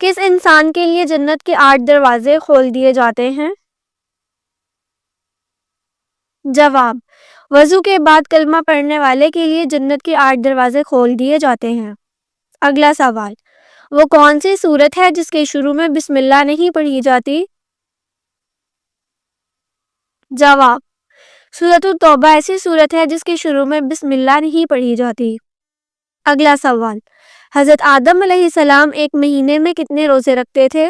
کس انسان کے لیے جنت کے 8 دروازے کھول دیے جاتے ہیں؟ جواب: وضو کے بعد کلمہ پڑھنے والے کے لیے جنت کے 8 دروازے کھول دیے جاتے ہیں۔ اگلا سوال: وہ کون سی سورت ہے جس کے شروع میں بسم اللہ نہیں پڑھی جاتی؟ جواب: سورۃ التوبہ ایسی سورت ہے جس کے شروع میں بسم اللہ نہیں پڑھی جاتی۔ اگلا سوال: حضرت آدم علیہ السلام ایک مہینے میں کتنے روزے رکھتے تھے؟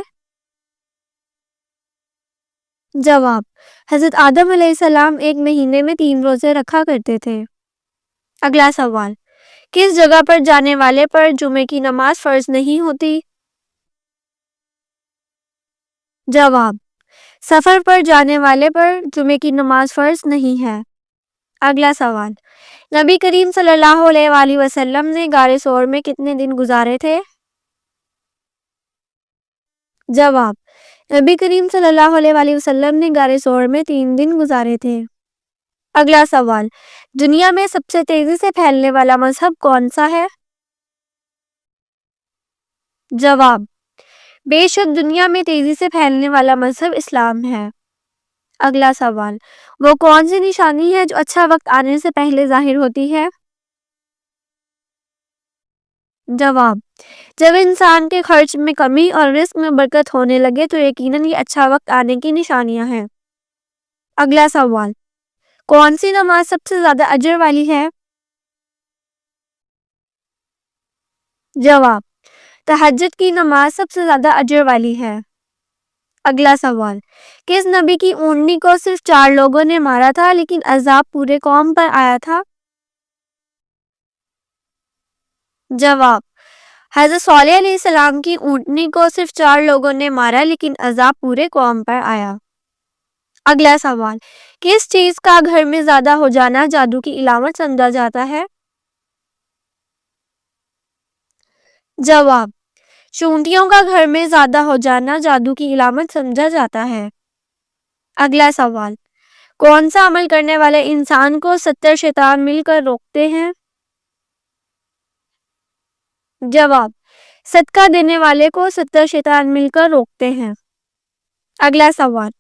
جواب: حضرت آدم علیہ السلام ایک مہینے میں 3 روزے رکھا کرتے تھے۔ اگلا سوال: کس جگہ پر جانے والے پر جمعے کی نماز فرض نہیں ہوتی؟ جواب: سفر پر جانے والے پر جمعے کی نماز فرض نہیں ہے۔ اگلا سوال: نبی کریم صلی اللہ علیہ وآلہ وسلم نے غار ثور میں کتنے دن گزارے تھے؟ جواب: نبی کریم صلی اللہ علیہ وآلہ وسلم نے غار ثور میں 3 دن گزارے تھے۔ اگلا سوال: دنیا میں سب سے تیزی سے پھیلنے والا مذہب کون سا ہے؟ جواب: بے شک دنیا میں تیزی سے پھیلنے والا مذہب اسلام ہے۔ اگلا سوال: وہ کون سی نشانی ہے جو اچھا وقت آنے سے پہلے ظاہر ہوتی ہے؟ جواب: جب انسان کے خرچ میں کمی اور رزق میں برکت ہونے لگے تو یقیناً یہ اچھا وقت آنے کی نشانیاں ہیں۔ اگلا سوال: کون سی نماز سب سے زیادہ اجر والی ہے؟ جواب: تہجد کی نماز سب سے زیادہ اجر والی ہے۔ اگلا سوال: کس نبی کی اونٹنی کو صرف 4 لوگوں نے مارا تھا لیکن عذاب پورے قوم پر آیا تھا؟ جواب: حضرت صالح علیہ السلام کی اونٹنی کو صرف 4 لوگوں نے مارا لیکن عذاب پورے قوم پر آیا۔ اگلا سوال: کس چیز کا گھر میں زیادہ ہو جانا جادو کی علامت سمجھا جاتا ہے؟ جواب: چونٹیوں کا گھر میں زیادہ ہو جانا جادو کی علامت سمجھا جاتا ہے۔ اگلا سوال: کون سا عمل کرنے والے انسان کو 70 شیطان مل کر روکتے ہیں؟ جواب: صدقہ دینے والے کو 70 شیطان مل کر روکتے ہیں۔ اگلا سوال: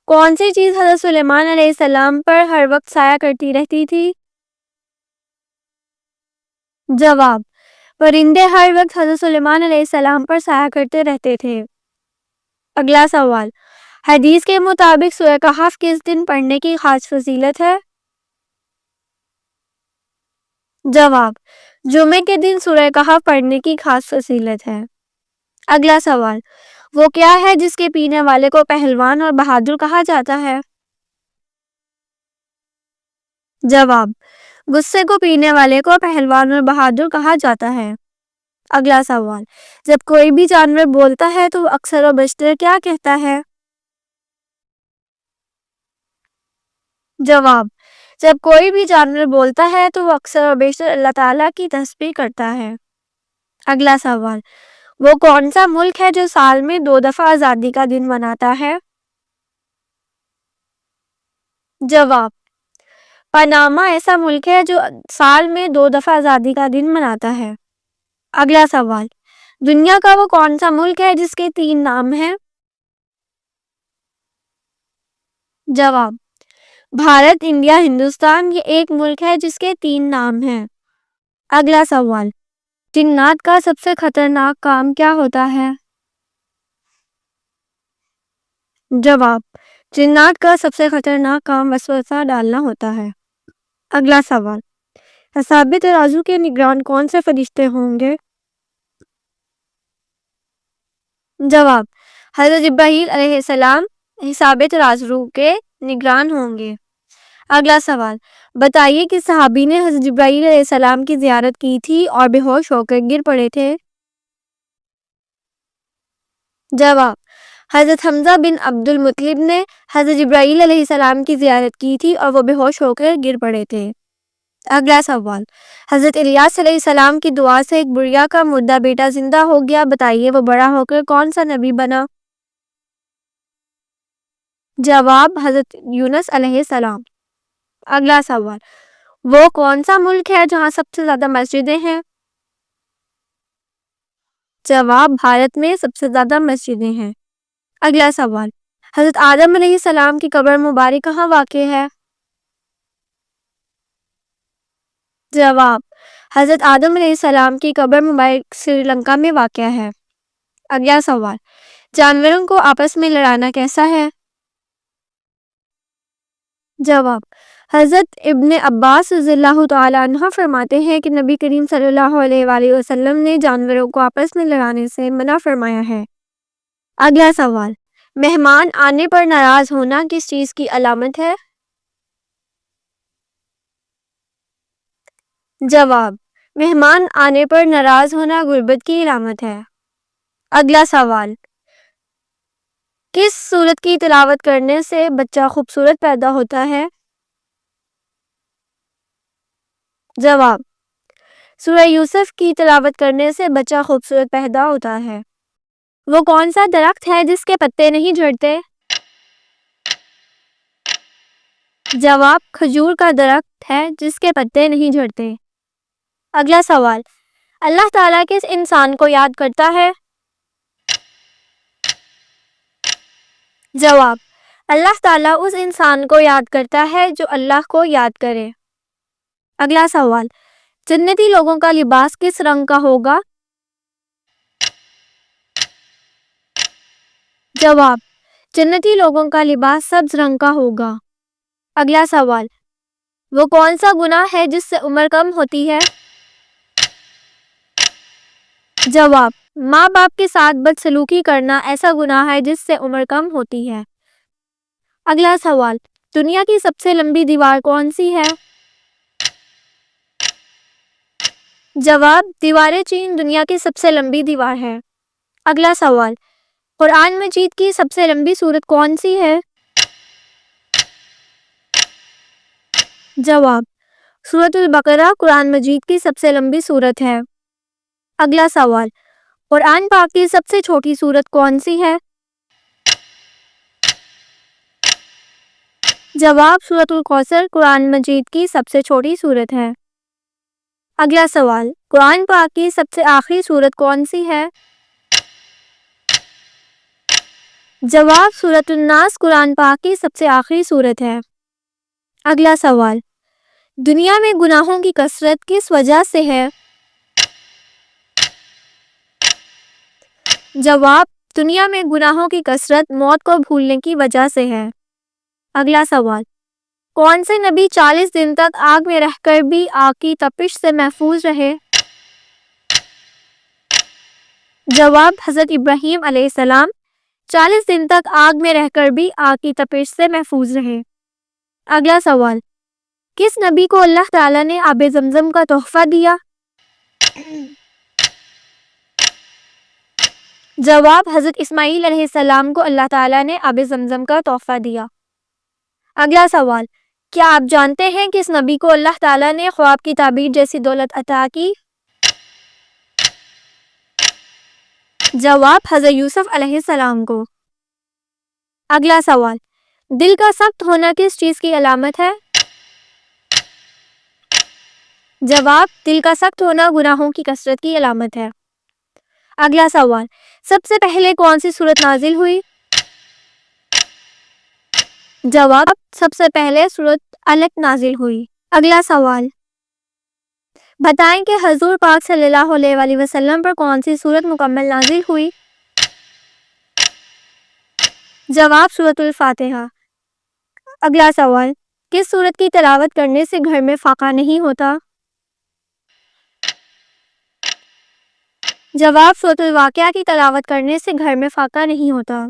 کون سی چیز حضرت سلیمان علیہ السلام پر ہر وقت سایہ کرتی رہتی تھی؟ جواب: پرندے ہر وقت حضرت سلیمان علیہ السلام پر سایہ کرتے رہتے تھے۔ اگلا سوال: حدیث کے مطابق سورہ کہف کس دن پڑھنے کی خاص فضیلت ہے؟ جواب: جمعے کے دن سورہ کہف پڑھنے کی خاص فضیلت ہے۔ اگلا سوال: وہ کیا ہے جس کے پینے والے کو پہلوان اور بہادر کہا جاتا ہے؟ جواب: غصے کو پینے والے کو پہلوان اور بہادر کہا جاتا ہے۔ اگلا سوال: جب کوئی بھی جانور بولتا ہے تو وہ اکثر و بیشتر کیا کہتا ہے؟ جواب: جب کوئی بھی جانور بولتا ہے تو وہ اکثر و بیشتر اللہ تعالیٰ کی تسبیح کرتا ہے۔ اگلا سوال: وہ کون سا ملک ہے جو سال میں 2 دفعہ آزادی کا دن مناتا ہے؟ جواب: پاناما ایسا ملک ہے جو سال میں 2 دفعہ آزادی کا دن مناتا ہے۔ اگلا سوال: دنیا کا وہ کون سا ملک ہے جس کے 3 نام ہیں؟ جواب: بھارت، انڈیا، ہندوستان یہ ایک ملک ہے جس کے 3 نام ہیں۔ اگلا سوال: جنات کا سب سے خطرناک کام کیا ہوتا ہے؟ جواب: جنات کا سب سے خطرناک کام وسوسہ ڈالنا ہوتا ہے۔ اگلا سوال: حساب ترازو کے نگران کون سے فرشتے ہوں گے؟ جواب: حضرت جبرائیل علیہ السلام حساب ترازو کے نگران ہوں گے۔ اگلا سوال: بتائیے کہ صحابی نے حضرت جبرائیل علیہ السلام کی زیارت کی تھی اور بے ہوش ہو کر گر پڑے تھے؟ جواب: حضرت حمزہ بن عبد المطلب نے حضرت جبرائیل علیہ السلام کی زیارت کی تھی اور وہ بے ہوش ہو کر گر پڑے تھے۔ اگلا سوال: حضرت الیاس علیہ السلام کی دعا سے ایک بڑھیا کا مردہ بیٹا زندہ ہو گیا، بتائیے وہ بڑا ہو کر کون سا نبی بنا؟ جواب: حضرت یونس علیہ السلام۔ اگلا سوال: وہ کون سا ملک ہے جہاں سب سے زیادہ مسجدیں ہیں؟ جواب، بھارت میں سب سے زیادہ مسجدیں ہیں۔ اگلا سوال، حضرت آدم علیہ السلام کی قبر مبارک کہاں واقع ہے؟ جواب، حضرت آدم علیہ السلام کی قبر مبارک سری لنکا میں واقع ہے۔ اگلا سوال، جانوروں کو آپس میں لڑانا کیسا ہے؟ جواب، حضرت ابن عباس رضی اللہ تعالیٰ عنہ فرماتے ہیں کہ نبی کریم صلی اللہ علیہ وآلہ وسلم نے جانوروں کو آپس میں لڑانے سے منع فرمایا ہے۔ اگلا سوال، مہمان آنے پر ناراض ہونا کس چیز کی علامت ہے؟ جواب، مہمان آنے پر ناراض ہونا غربت کی علامت ہے۔ اگلا سوال، کس سورت کی تلاوت کرنے سے بچہ خوبصورت پیدا ہوتا ہے؟ جواب، سورہ یوسف کی تلاوت کرنے سے بچہ خوبصورت پیدا ہوتا ہے۔ وہ کون سا درخت ہے جس کے پتے نہیں جھڑتے؟ جواب، کھجور کا درخت ہے جس کے پتے نہیں جھڑتے۔ اگلا سوال، اللہ تعالیٰ کس انسان کو یاد کرتا ہے؟ جواب، اللہ تعالیٰ اس انسان کو یاد کرتا ہے جو اللہ کو یاد کرے۔ اگلا سوال، جنتی لوگوں کا لباس کس رنگ کا ہوگا؟ جواب، جنتی لوگوں کا لباس سبز رنگ کا ہوگا۔ اگلا سوال، وہ کون سا گناہ ہے جس سے عمر کم ہوتی ہے؟ جواب، ماں باپ کے ساتھ بدسلوکی کرنا ایسا گناہ ہے جس سے عمر کم ہوتی ہے۔ اگلا سوال، دنیا کی سب سے لمبی دیوار کون سی ہے؟ جواب، دیوار چین دنیا کی سب سے لمبی دیوار ہے۔ اگلا سوال، قرآن مجید کی سب سے لمبی سورت کون سی ہے؟ جواب، سورۃ البقرہ قرآن مجید کی سب سے لمبی سورت ہے۔ اگلا سوال، قرآن پاک کی سب سے چھوٹی سورت کون سی ہے؟ جواب، سورۃ الکوثر قرآن مجید کی سب سے چھوٹی سورت ہے۔ اگلا سوال، قرآن پاک کی سب سے آخری سورت کون سی ہے؟ جواب، سورۃ الناس قرآن پاک کی سب سے آخری سورت ہے۔ اگلا سوال، دنیا میں گناہوں کی کثرت کس وجہ سے ہے؟ جواب، دنیا میں گناہوں کی کثرت موت کو بھولنے کی وجہ سے ہے۔ اگلا سوال، کون سے نبی 40 دن تک آگ میں رہ کر بھی آگ کی تپش سے محفوظ رہے؟ جواب، حضرت ابراہیم علیہ السلام 40 دن تک آگ میں رہ کر بھی آگ کی تپش سے محفوظ رہے۔ اگلا سوال، کس نبی کو اللہ تعالیٰ نے آب زمزم کا تحفہ دیا؟ جواب، حضرت اسماعیل علیہ السلام کو اللہ تعالیٰ نے آب زمزم کا تحفہ دیا۔ اگلا سوال، کیا آپ جانتے ہیں کہ اس نبی کو اللہ تعالیٰ نے خواب کی تعبیر جیسی دولت عطا کی؟ جواب، حضرت یوسف علیہ السلام کو۔ اگلا سوال، دل کا سخت ہونا کس چیز کی علامت ہے؟ جواب، دل کا سخت ہونا گناہوں کی کثرت کی علامت ہے۔ اگلا سوال، سب سے پہلے کون سی سورت نازل ہوئی؟ جواب، سب سے پہلے سورت علق نازل ہوئی۔ اگلا سوال، بتائیں کہ حضور پاک صلی اللہ علیہ وآلہ وسلم پر کون سی سورت مکمل نازل ہوئی؟ جواب، سورۃ الفاتحہ۔ اگلا سوال، کس سورت کی تلاوت کرنے سے گھر میں فاقہ نہیں ہوتا؟ جواب، سورۃ الواقعہ کی تلاوت کرنے سے گھر میں فاقہ نہیں ہوتا۔